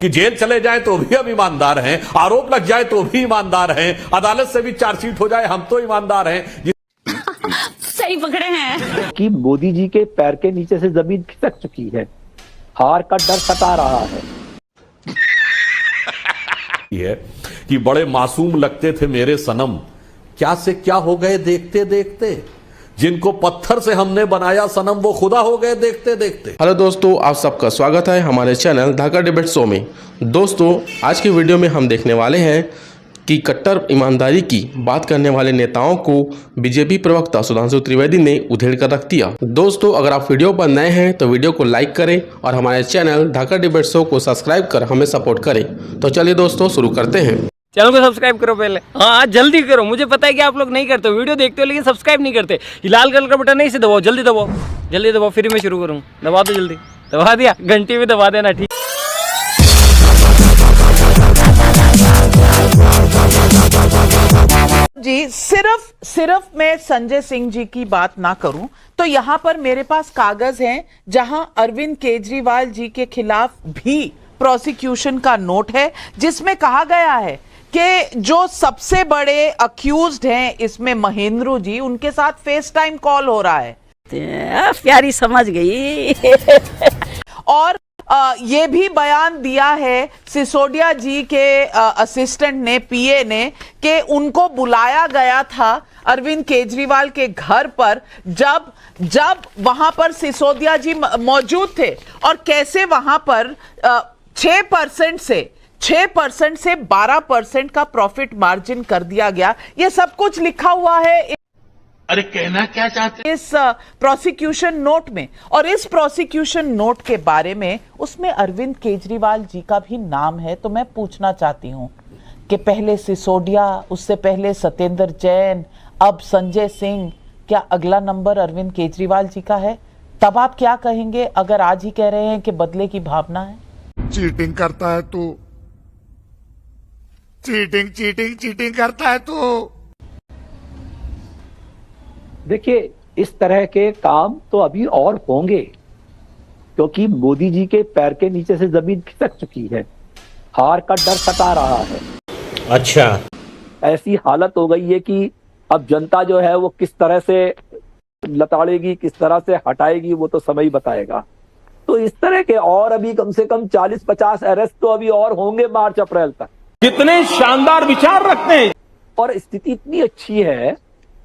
कि जेल चले जाएं तो भी हम ईमानदार हैं, आरोप लग जाए तो भी ईमानदार हैं, अदालत से भी चार्जशीट हो जाए हम तो ईमानदार हैं। सही पकड़े हैं कि मोदी जी के पैर के नीचे से जमीन खिसक चुकी है, हार का डर सता रहा है। ये कि बड़े मासूम लगते थे मेरे सनम, क्या से क्या हो गए देखते देखते, जिनको पत्थर से हमने बनाया सनम वो खुदा हो गए देखते देखते। हेलो दोस्तों, आप सबका स्वागत है हमारे चैनल धाका डिबेट शो में। दोस्तों, आज की वीडियो में हम देखने वाले हैं कि कट्टर ईमानदारी की बात करने वाले नेताओं को बीजेपी प्रवक्ता सुधांशु त्रिवेदी ने उधेड़ कर रख दिया। दोस्तों, अगर आप वीडियो पर नए हैं तो वीडियो को लाइक करें और हमारे चैनल धाका डिबेट शो को सब्सक्राइब कर हमें सपोर्ट करें। तो चलिए दोस्तों, शुरू करते हैं। चैनल को सब्सक्राइब करो पहले। हाँ, जल्दी करो। मुझे पता है कि आप लोग नहीं करते हो, वीडियो देखते हो लेकिन सब्सक्राइब नहीं करते। ये लाल कलर का बटन है, इसे दबाओ, जल्दी दबाओ, जल्दी दबाओ, फिर मैं शुरू करूँ। दबा दो जल्दी, दबा दिया, घंटी भी दबा देना। ठीक जी, सिर्फ मैं संजय सिंह जी की बात ना करूं तो यहां पर मेरे पास कागज हैं जहां अरविंद केजरीवाल जी के खिलाफ भी प्रोसिक्यूशन का नोट है, जिसमें कहा गया है कि जो सबसे बड़े अक्यूज्ड हैं इसमें महेंद्र जी, उनके साथ फेस टाइम कॉल हो रहा है। प्यारी समझ गई और ये भी बयान दिया है सिसोदिया जी के असिस्टेंट ने, पीए ने, कि उनको बुलाया गया था अरविंद केजरीवाल के घर पर जब वहां पर सिसोदिया जी मौजूद थे, और कैसे वहां पर 6% से 12% का प्रॉफिट मार्जिन कर दिया गया। ये सब कुछ लिखा हुआ है अरे कहना क्या चाहते इस प्रोसिक्यूशन नोट में। और इस प्रोसिक्यूशन नोट के बारे में उसमें अरविंद केजरीवाल जी का भी नाम है। तो मैं पूछना चाहती हूं कि पहले सिसोदिया, उससे पहले सत्येंद्र जैन, अब संजय सिंह, क्या अगला नंबर अरविंद केजरीवाल जी का है? तब आप क्या कहेंगे अगर आज ही कह रहे हैं कि बदले की भावना है? चीटिंग करता है तू, चीटिंग करता है तू। देखिए, इस तरह के काम तो अभी और होंगे, क्योंकि मोदी जी के पैर के नीचे से जमीन खिसक चुकी है, हार का डर सता रहा है। अच्छा, ऐसी हालत हो गई है कि अब जनता जो है वो किस तरह से लताड़ेगी, किस तरह से हटाएगी, वो तो समय ही बताएगा। तो इस तरह के और अभी कम से कम 40-50 अरेस्ट तो अभी और होंगे मार्च अप्रैल तक। कितने शानदार विचार रखते हैं। और स्थिति इतनी अच्छी है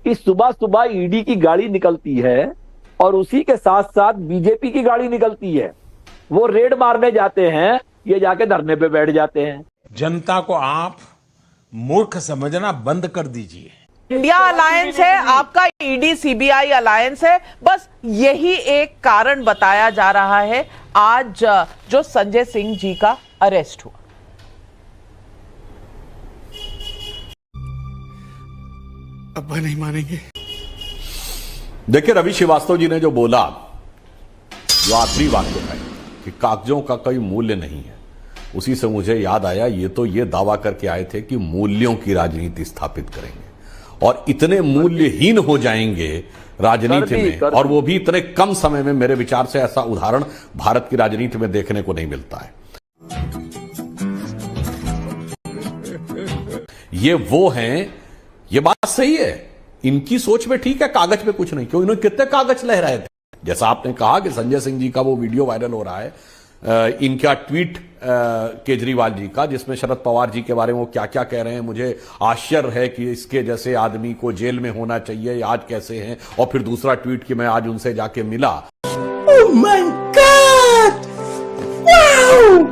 कि सुबह सुबह ईडी की गाड़ी निकलती है और उसी के साथ साथ बीजेपी की गाड़ी निकलती है। वो रेड मारने जाते हैं, ये जाके धरने पे बैठ जाते हैं। जनता को आप मूर्ख समझना बंद कर दीजिए। इंडिया अलायंस है, आपका ईडी सीबीआई अलायंस है। बस यही एक कारण बताया जा रहा है आज जो संजय सिंह जी का अरेस्ट हुआ। अब नहीं मानेंगे। देखिए, रवि श्रीवास्तव जी ने जो बोला, जो आखिरी वाक्य है कि कागजों का कोई मूल्य नहीं है, उसी से मुझे याद आया, ये दावा करके आए थे कि मूल्यों की राजनीति स्थापित करेंगे और इतने मूल्यहीन हो जाएंगे राजनीति में, और वो भी इतने कम समय में। मेरे विचार से ऐसा उदाहरण भारत की राजनीति में देखने को नहीं मिलता है। ये वो हैं, ये बात सही है, इनकी सोच में ठीक है, कागज पे कुछ नहीं। क्यों, इन्होंने कितने कागज लहराए थे। जैसा आपने कहा कि संजय सिंह जी का वो वीडियो वायरल हो रहा है, इनका ट्वीट केजरीवाल जी का, जिसमें शरद पवार जी के बारे में वो क्या क्या कह रहे हैं। मुझे आश्चर्य है कि इसके जैसे आदमी को जेल में होना चाहिए, आज कैसे हैं। और फिर दूसरा ट्वीट कि मैं आज उनसे जाके मिला। Oh my God, wow.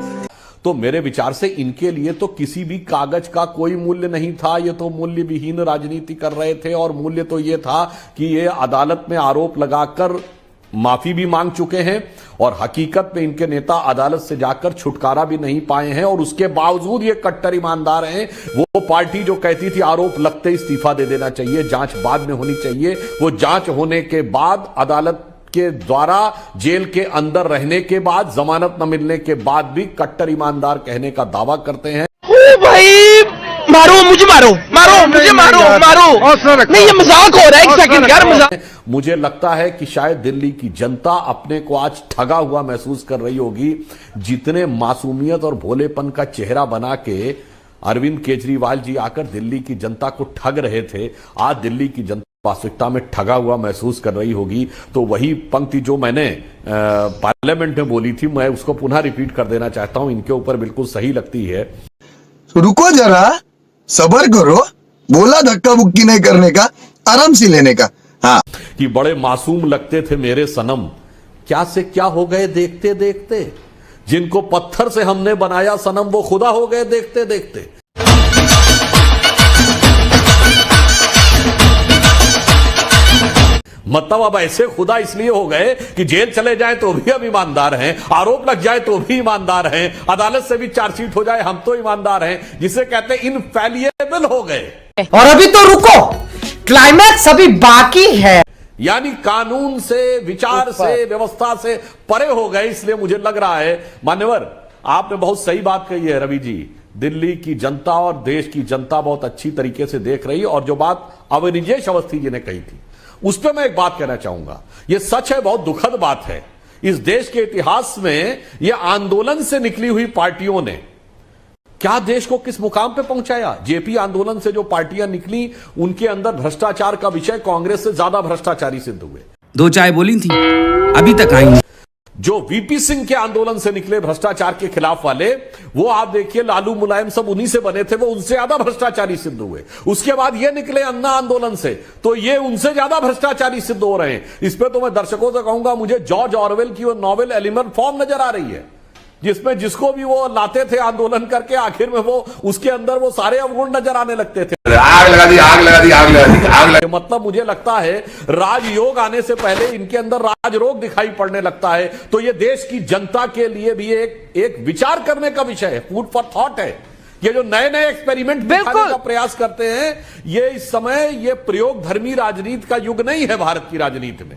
तो मेरे विचार से इनके लिए तो किसी भी कागज का कोई मूल्य नहीं था। ये तो मूल्य विहीन राजनीति कर रहे थे, और मूल्य तो ये था कि ये अदालत में आरोप लगाकर माफी भी मांग चुके हैं, और हकीकत में इनके नेता अदालत से जाकर छुटकारा भी नहीं पाए हैं, और उसके बावजूद ये कट्टर ईमानदार हैं। वो पार्टी जो कहती थी आरोप लगते ही इस्तीफा दे देना चाहिए, जांच बाद में होनी चाहिए, वो जांच होने के बाद, अदालत के द्वारा जेल के अंदर रहने के बाद, जमानत न मिलने के बाद भी कट्टर ईमानदार कहने का दावा करते हैं। ओ भाई, मारो मुझे, मारो मारो मुझे, मारो मारो। नहीं, ये मजाक हो रहा है, एक सेकंड यार, मजाक। मुझे लगता है कि शायद दिल्ली की जनता अपने को आज ठगा हुआ महसूस कर रही होगी। जितने मासूमियत और भोलेपन का चेहरा बना के अरविंद केजरीवाल जी आकर दिल्ली की जनता को ठग रहे थे, आज दिल्ली की जनता वास्तविकता में ठगा हुआ महसूस कर रही होगी। तो वही पंक्ति जो मैंने पार्लियामेंट में बोली थी, मैं उसको पुनः रिपीट कर देना चाहता हूं। इनके ऊपर बिल्कुल सही लगती है। रुको जरा, सबर करो, बोला धक्का बुक्की नहीं करने का, आराम से लेने का। हाँ, कि बड़े मासूम लगते थे मेरे सनम, क्या से क्या हो गए देखते देखते। जिनको पत्थर से हमने बनाया सनम, वो खुदा हो गए देखते देखते। मतलब अब ऐसे खुदा इसलिए हो गए कि जेल चले जाए तो भी हम ईमानदार हैं, आरोप लग जाए तो भी ईमानदार हैं, अदालत से भी चार्जशीट हो जाए हम तो ईमानदार हैं, जिसे कहते हैं इनफैलिएबल हो गए। और अभी तो रुको, क्लाइमैक्स अभी बाकी है। यानी कानून से, विचार से, व्यवस्था से परे हो गए। इसलिए मुझे लग रहा है, मान्यवर आपने बहुत सही बात कही है रवि जी, दिल्ली की जनता और देश की जनता बहुत अच्छी तरीके से देख रही है। और जो बात अवनिजेश अवस्थी जी ने कही थी, उस पर मैं एक बात कहना चाहूंगा। यह सच है, बहुत दुखद बात है। इस देश के इतिहास में यह आंदोलन से निकली हुई पार्टियों ने क्या देश को किस मुकाम पे पहुंचाया। जेपी आंदोलन से जो पार्टियां निकली, उनके अंदर भ्रष्टाचार का विषय कांग्रेस से ज्यादा भ्रष्टाचारी सिद्ध हुए। दो चाय बोली थी, अभी तक आई नहीं। जो वीपी सिंह के आंदोलन से निकले भ्रष्टाचार के खिलाफ वाले, वो आप देखिए लालू मुलायम सब उन्हीं से बने थे, वो उनसे ज्यादा भ्रष्टाचारी सिद्ध हुए। उसके बाद ये निकले अन्ना आंदोलन से, तो ये उनसे ज्यादा भ्रष्टाचारी सिद्ध हो रहे हैं। इस पे तो मैं दर्शकों से कहूंगा, मुझे जॉर्ज ऑरवेल की वो नॉवेल एलिमेंट फॉर्म नजर आ रही है, जिसमें जिसको भी वो लाते थे आंदोलन करके, आखिर में वो उसके अंदर वो सारे अवगुण नजर आने लगते थे। आग लगा दी, आग लगा दी, आग लगा दी, आग लगा। मतलब मुझे लगता है राजयोग आने से पहले इनके अंदर राजरोग दिखाई पड़ने लगता है। तो ये देश की जनता के लिए भी एक विचार करने का विषय है, फूड फॉर थॉट है। ये जो नए नए एक्सपेरिमेंट दिखाने का प्रयास करते हैं, ये इस समय ये प्रयोग धर्मी राजनीति का युग नहीं है भारत की राजनीति में।